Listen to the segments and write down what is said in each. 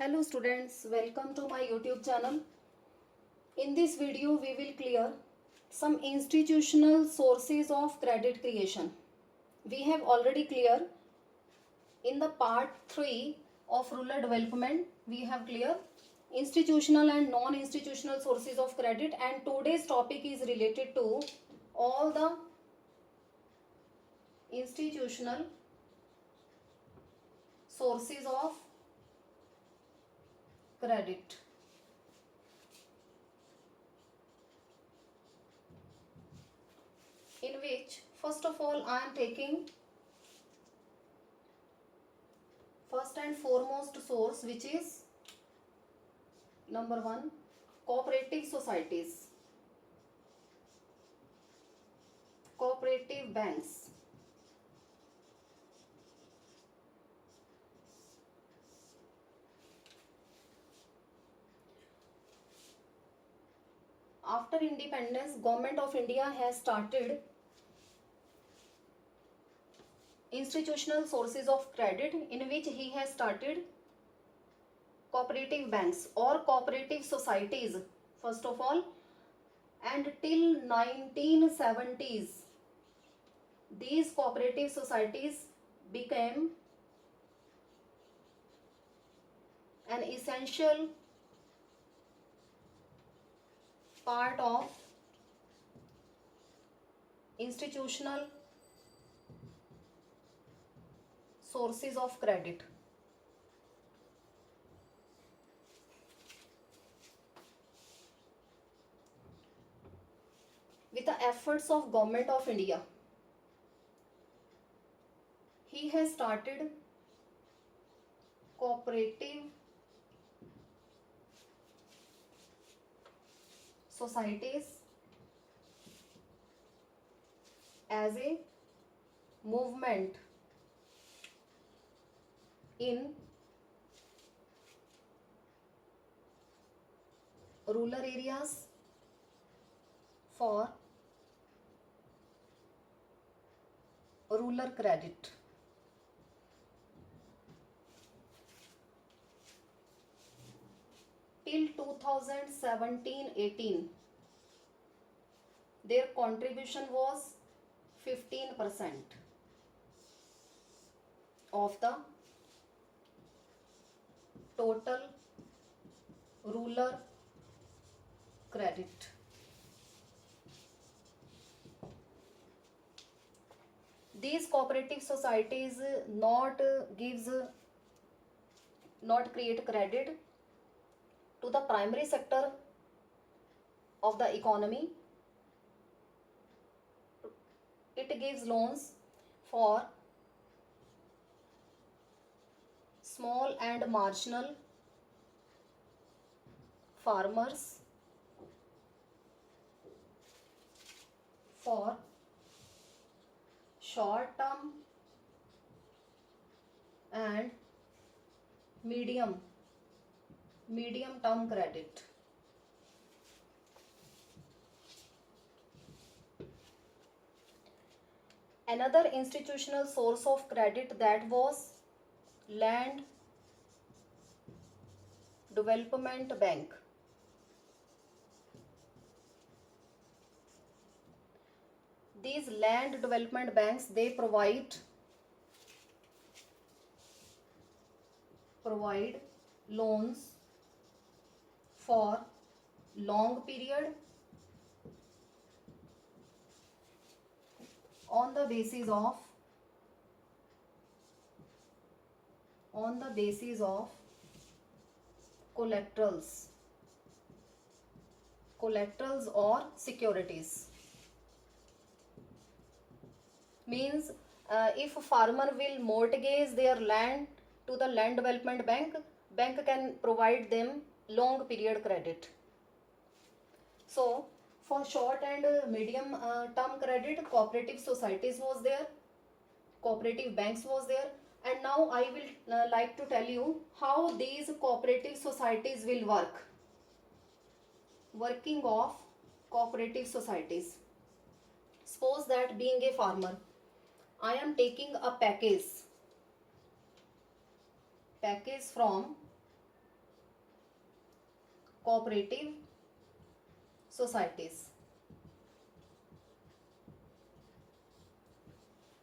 Hello students, welcome to my YouTube channel. In this video we will clear some institutional sources of credit creation. We have already cleared in the part 3 of rural development. We have cleared institutional and non-institutional sources of credit, and today's topic is related to all the institutional sources of credit. In which first of all I am taking first and foremost source, which is number 1, cooperative societies, cooperative banks. After independence, Government of India has started institutional sources of credit, in which he has started cooperative banks or cooperative societies first of all, and till 1970s these cooperative societies became an essential part of institutional sources of credit. With the efforts of Government of India, he has started cooperative societies as a movement in rural areas for rural credit. Till 2017-18 their contribution was 15% of the total rural credit. These cooperative societies not create credit to the primary sector of the economy. It gives loans for small and marginal farmers, for short term and medium term credit. Another institutional source of credit that was Land Development Bank. These land development banks, they provide loans for long period on the basis of collaterals or securities. Means if a farmer will mortgage their land to the land development bank can provide them long period credit. So for short and medium term credit, cooperative societies was there, cooperative banks was there, and now I will like to tell you how these cooperative societies will work. Working of cooperative societies. Suppose that being a farmer, I am taking a package from cooperative societies.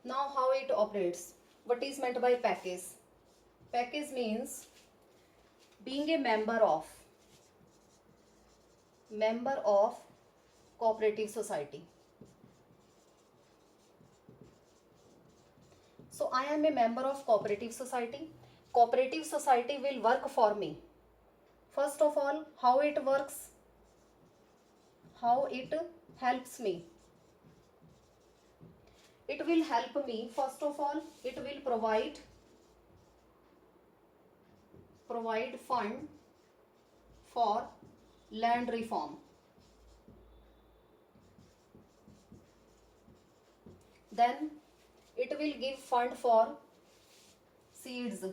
Now how it operates? What is meant by package? Package means being a member of cooperative society. So I am a member of cooperative society. Cooperative society will work for me. First of all, how it works? How it helps me? It will help me. First of all, it will provide fund for land reform. Then it will give fund for seeds,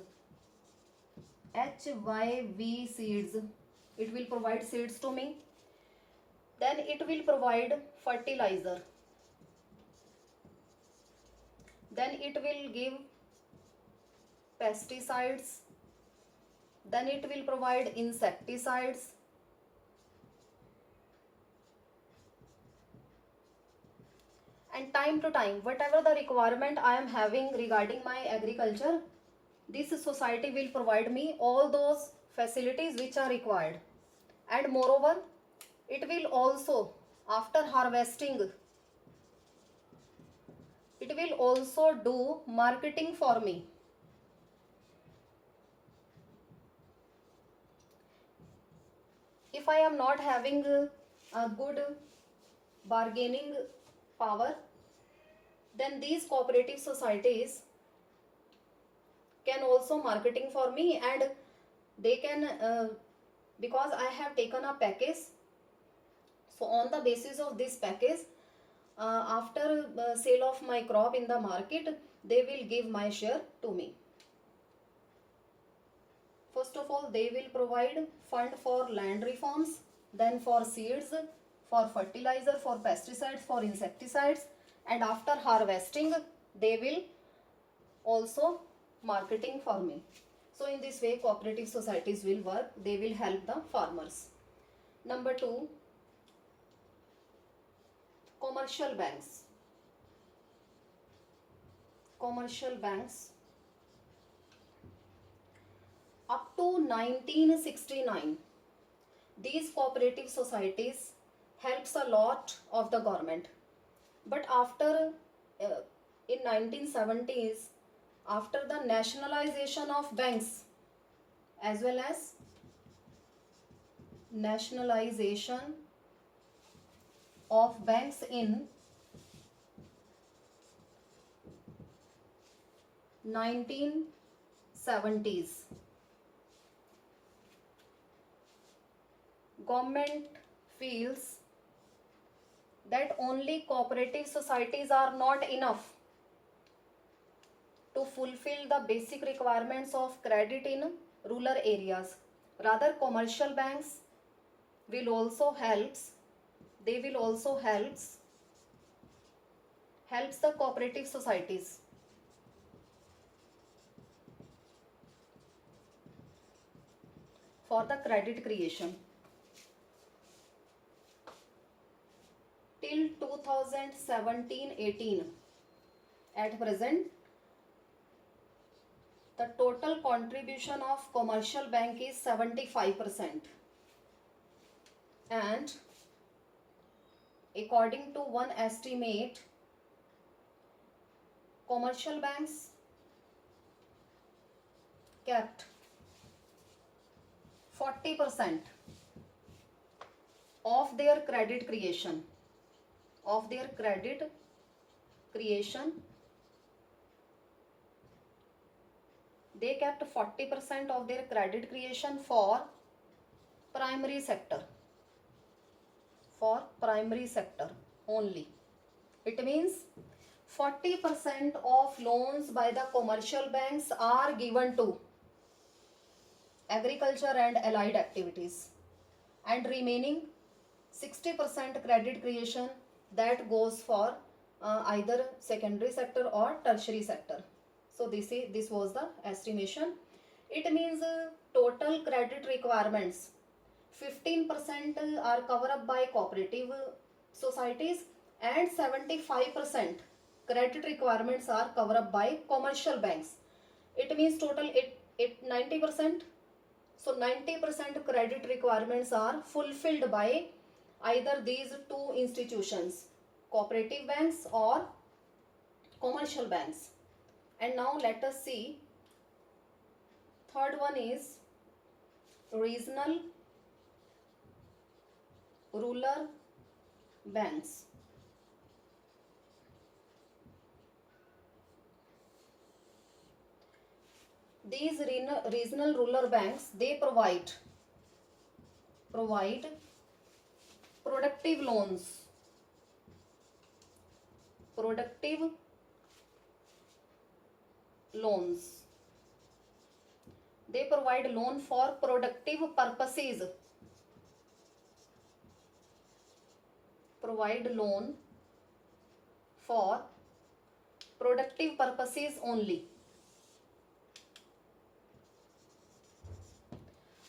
HYV seeds. It will provide seeds to me. Then it will provide fertilizer. Then it will give pesticides. Then it will provide insecticides. And time to time, whatever the requirement I am having regarding my agriculture, this society will provide me all those facilities which are required. And moreover, it will also, after harvesting, it will also do marketing for me. If I am not having a good bargaining power, then these cooperative societies can also marketing for me, and they can because I have taken a package, so on the basis of this package, after sale of my crop in the market, they will give my share to me. First of all, they will provide fund for land reforms, then for seeds, for fertilizer, for pesticides, for insecticides, and after harvesting, they will also marketing for me. So in this way, cooperative societies will work. They will help the farmers. Number 2, commercial banks. Commercial banks. Up to 1969, these cooperative societies helps a lot of the government. But after in 1970s, after the nationalization of banks, as well as nationalization of banks in 1970s, government feels that only cooperative societies are not enough to fulfill the basic requirements of credit in rural areas. Rather, commercial banks will also helps the cooperative societies for the credit creation. Till 2017-18, at present, the total contribution of commercial bank is 75%. And according to one estimate, commercial banks kept 40% of their credit creation, they kept 40% of their credit creation for primary sector only. It means 40% of loans by the commercial banks are given to agriculture and allied activities, and remaining 60% credit creation that goes for either secondary sector or tertiary sector. So this was the estimation. It means total credit requirements 15% are covered up by cooperative societies, and 75% credit requirements are covered up by commercial banks. It means total 90%. So 90% credit requirements are fulfilled by either these two institutions, cooperative banks or commercial banks. And now let us see, third one is regional rural banks. These regional rural banks, they provide productive loans, they provide loan for productive purposes, only,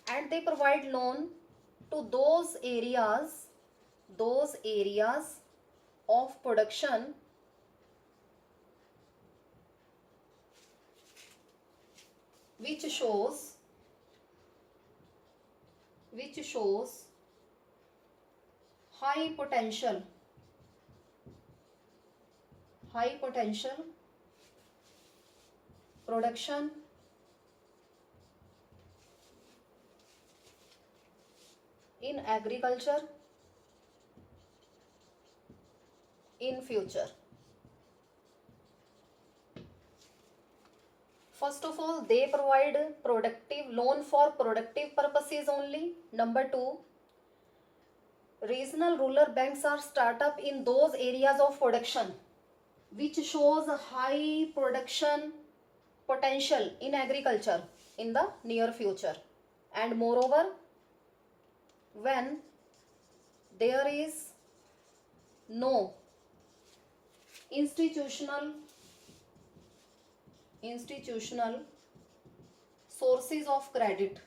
and they provide loan to those areas of production which shows high potential production in agriculture in future. First of all, they provide productive loan for productive purposes only. Number two, regional rural banks are startup in those areas of production which shows a high production potential in agriculture in the near future. And moreover, when there is no institutional sources of credit,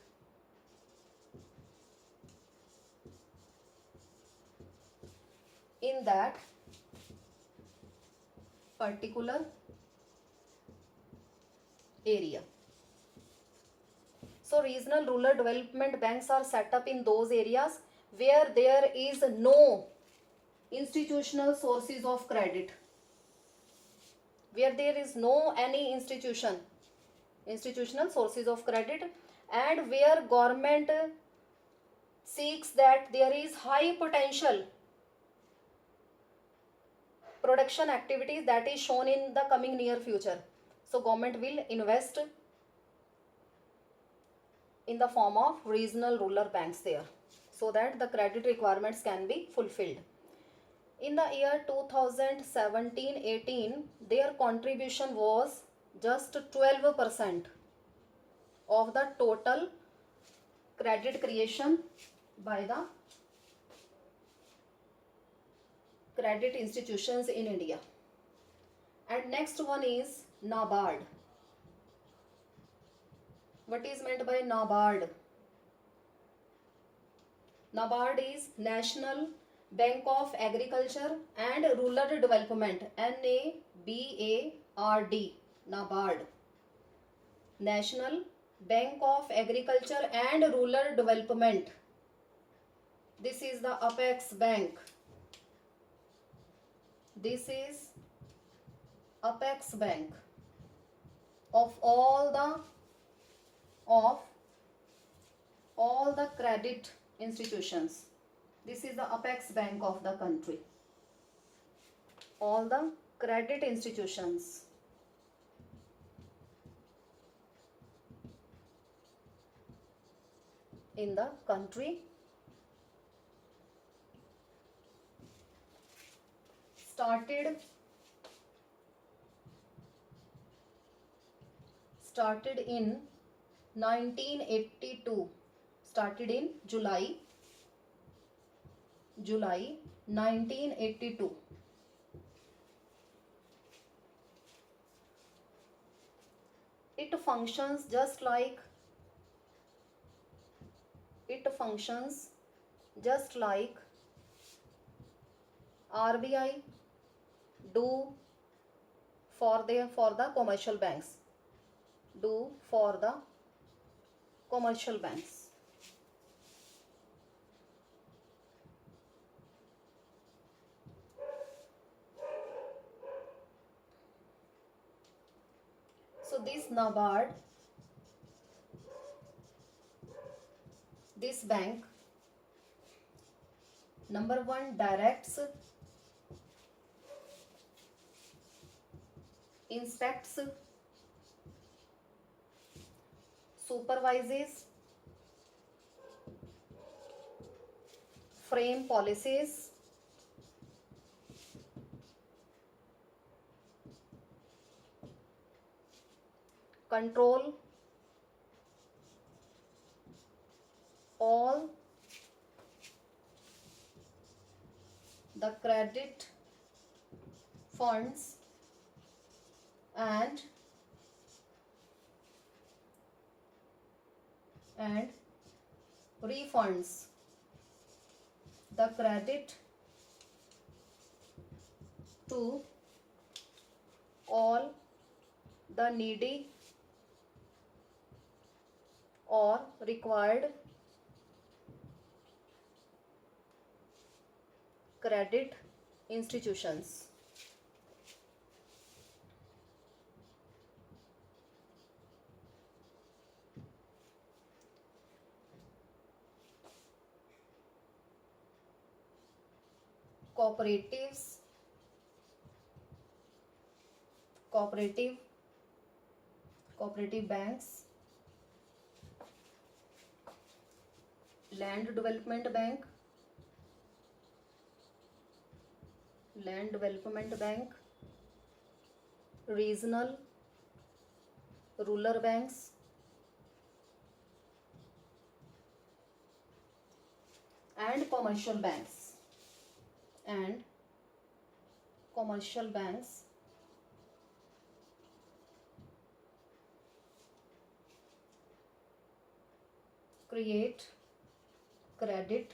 in that particular area. So regional rural development banks are set up in those areas where there is no institutional sources of credit, where there is no any institutional sources of credit, and where government seeks that there is high potential production activities that is shown in the coming near future. So government will invest in the form of regional rural banks there, so that the credit requirements can be fulfilled. In the year 2017-18, their contribution was just 12% of the total credit creation by the credit institutions in India. And next one is NABARD. What is meant by NABARD? NABARD is National Bank of Agriculture and Rural Development, NABARD, NABARD. National Bank of Agriculture and Rural Development. This is the apex bank. This is apex bank of all the credit institutions. This is the apex bank of the country. All the credit institutions. In the country started in 1982, started in July 1982. It functions just like it functions just like RBI do for the commercial banks. Do for the commercial banks. So this NABARD, this bank, number one, directs, inspects, supervises, frame policies, control all the credit funds and refunds the credit to all the needy or required credit institutions. Cooperatives, cooperative banks, land development bank, regional rural banks, and commercial banks, create credit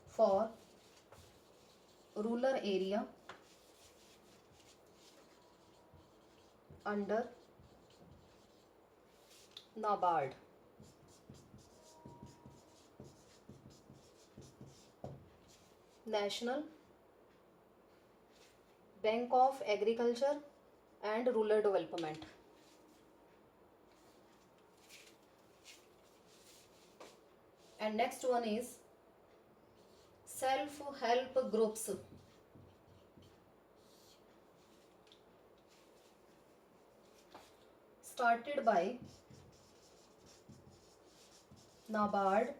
for rural area under NABARD. National Bank of Agriculture and Rural Development. And next one is self-help groups. Started by NABARD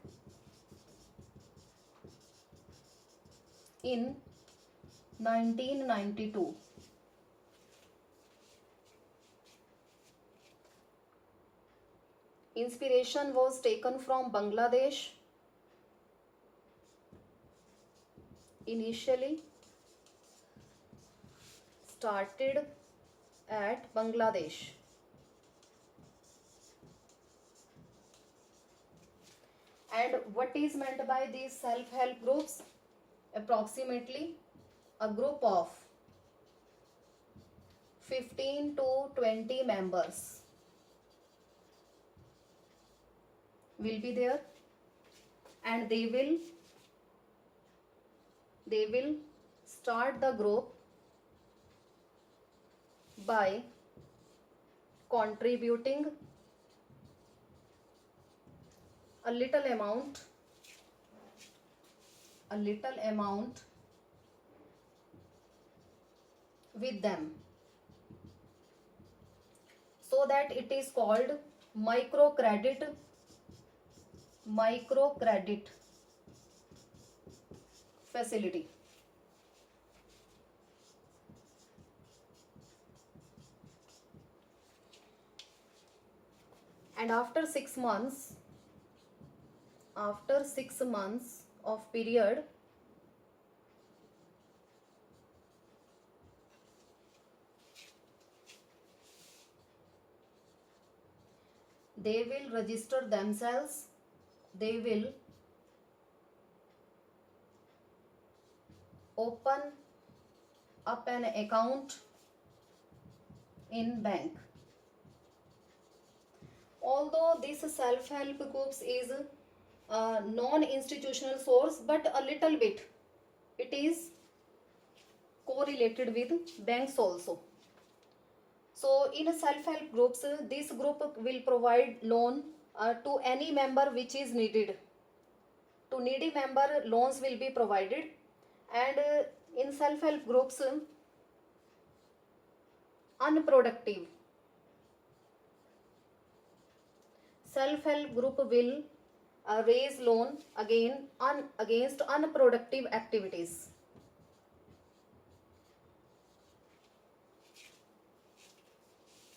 in 1992. Inspiration was taken from Bangladesh. Initially started at Bangladesh. And what is meant by these self-help groups? Approximately a group of 15 to 20 members will be there, and they will start the group by contributing a little amount with them, so that it is called microcredit facility. And after 6 months of period, they will register themselves they will open up an account in bank. Although this self-help groups is a non-institutional source, but a little bit it is correlated with banks also. So in self-help groups, this group will provide loan to any member which is needed. To needy member, loans will be provided, and in self-help groups, unproductive self-help group will raise loan against unproductive activities.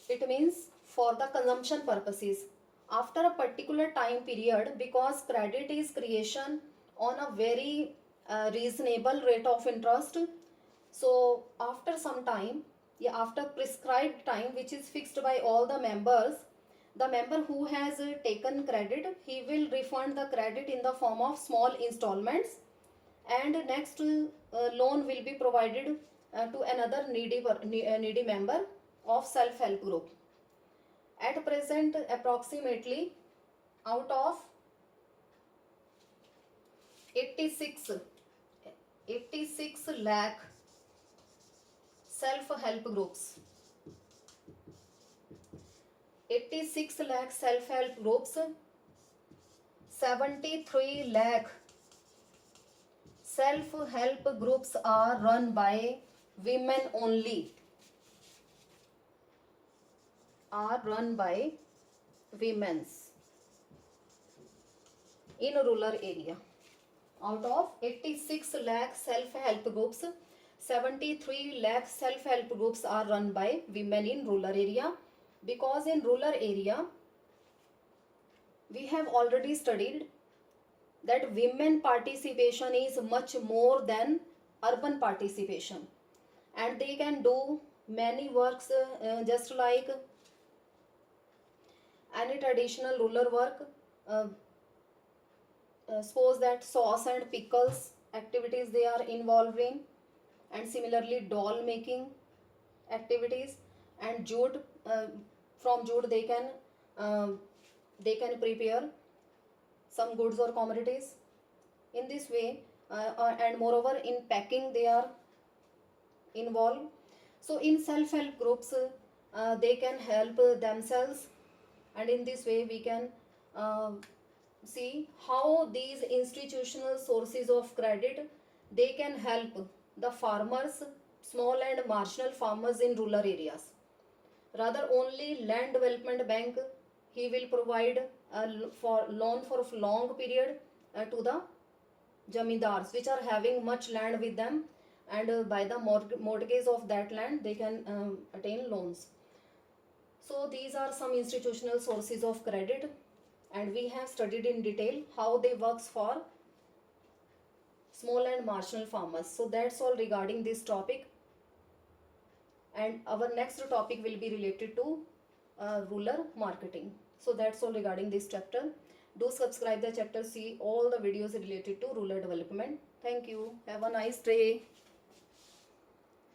It means for the consumption purposes. After a particular time period, because credit is creation on a very reasonable rate of interest, so after some time, yeah, after prescribed time which is fixed by all the members, the member who has taken credit, he will refund the credit in the form of small installments, and next loan will be provided to another needy member of self-help group. At present, approximately out of 86 lakh self-help groups, 86 lakh self-help groups, 73 lakh self-help groups are run by women only, are run by women's in rural area. Out of 86 lakh self-help groups, 73 lakh self-help groups are run by women in rural area, because in rural area we have already studied that women participation is much more than urban participation, and they can do many works just like any traditional rural work. Suppose that sauce and pickles activities they are involved in, and similarly doll making activities, and jute, from jute they can prepare some goods or commodities in this way, and moreover in packing they are involved. So in self-help groups, they can help themselves, and in this way we can see how these institutional sources of credit they can help the farmers, small and marginal farmers in rural areas. Rather, only land development bank, he will provide for loan for long period to the jamindars which are having much land with them, and by the mortgage of that land they can attain loans. So these are some institutional sources of credit, and we have studied in detail how they works for small and marginal farmers. So that's all regarding this topic, and our next topic will be related to rural marketing. So that's all regarding this chapter. Do subscribe the chapter, see all the videos related to rural development. Thank you. Have a nice day.